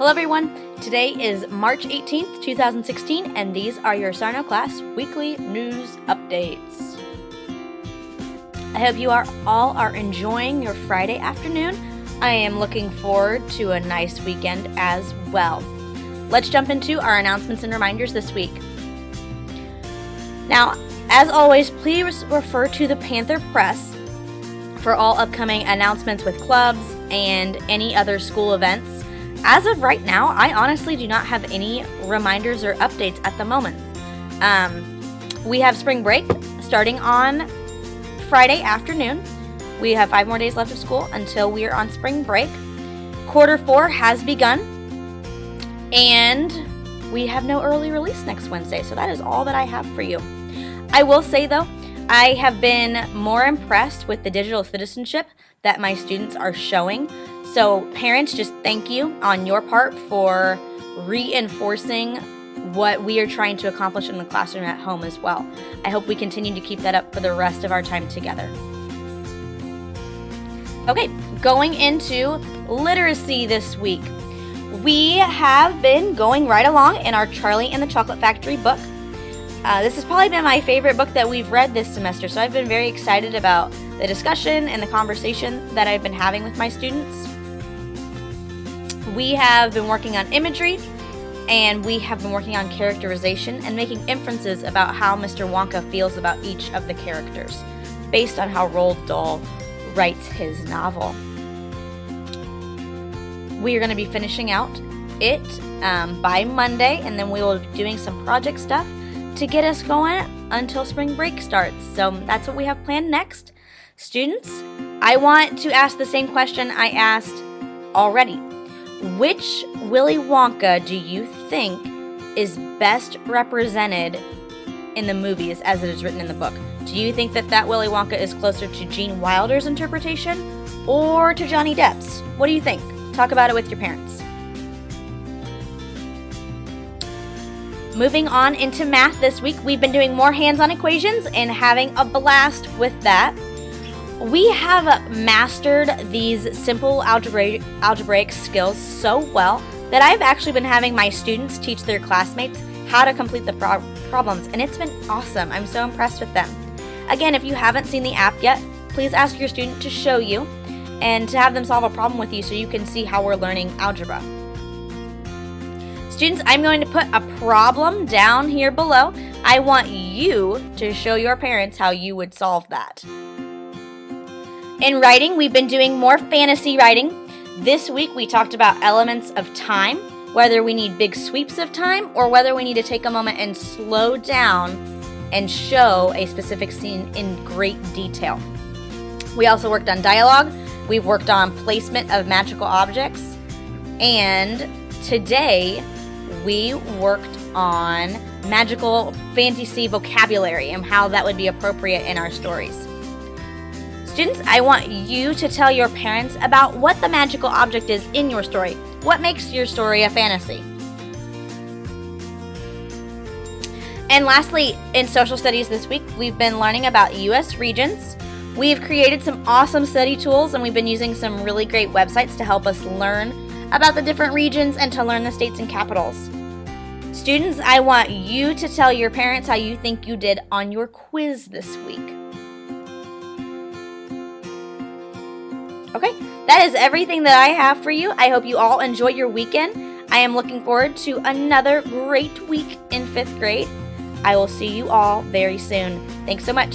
Hello everyone, today is March 18th, 2016, and these are your Sarno Class Weekly News Updates. I hope you all are enjoying your Friday afternoon. I am looking forward to a nice weekend as well. Let's jump into our announcements and reminders this week. Now, as always, please refer to the Panther Press for all upcoming announcements with clubs and any other school events. As of right now, I honestly do not have any reminders or updates at the moment. We have spring break starting on Friday afternoon. We have 5 more days left of school until we are on spring break. Quarter 4 has begun, and we have no early release next Wednesday, so that is all that I have for you. I will say, though, I have been more impressed with the digital citizenship that my students are showing. So parents, just thank you on your part for reinforcing what we are trying to accomplish in the classroom at home as well. I hope we continue to keep that up for the rest of our time together. Okay, going into literacy this week. We have been going right along in our Charlie and the Chocolate Factory book. This has probably been my favorite book that we've read this semester, so I've been very excited about the discussion and the conversation that I've been having with my students. We have been working on imagery, and we have been working on characterization and making inferences about how Mr. Wonka feels about each of the characters, based on how Roald Dahl writes his novel. We are going to be finishing out it by Monday, and then we will be doing some project stuff to get us going until spring break starts. So that's what we have planned next. Students, I want to ask the same question I asked already. Which Willy Wonka do you think is best represented in the movies as it is written in the book? Do you think that Willy Wonka is closer to Gene Wilder's interpretation or to Johnny Depp's? What do you think? Talk about it with your parents. Moving on into math this week, we've been doing more hands-on equations and having a blast with that. We have mastered these simple algebraic skills so well that I've actually been having my students teach their classmates how to complete the problems, and it's been awesome. I'm so impressed with them. Again, if you haven't seen the app yet, please ask your student to show you and to have them solve a problem with you so you can see how we're learning algebra. Students, I'm going to put a problem down here below. I want you to show your parents how you would solve that. In writing, we've been doing more fantasy writing. This week, we talked about elements of time, whether we need big sweeps of time or whether we need to take a moment and slow down and show a specific scene in great detail. We also worked on dialogue. We've worked on placement of magical objects. And today, we worked on magical fantasy vocabulary and how that would be appropriate in our stories. Students, I want you to tell your parents about what the magical object is in your story. What makes your story a fantasy? And lastly, in social studies this week, we've been learning about U.S. regions. We've created some awesome study tools, and we've been using some really great websites to help us learn about the different regions and to learn the states and capitals. Students, I want you to tell your parents how you think you did on your quiz this week. Okay, that is everything that I have for you. I hope you all enjoy your weekend. I am looking forward to another great week in 5th grade. I will see you all very soon. Thanks so much.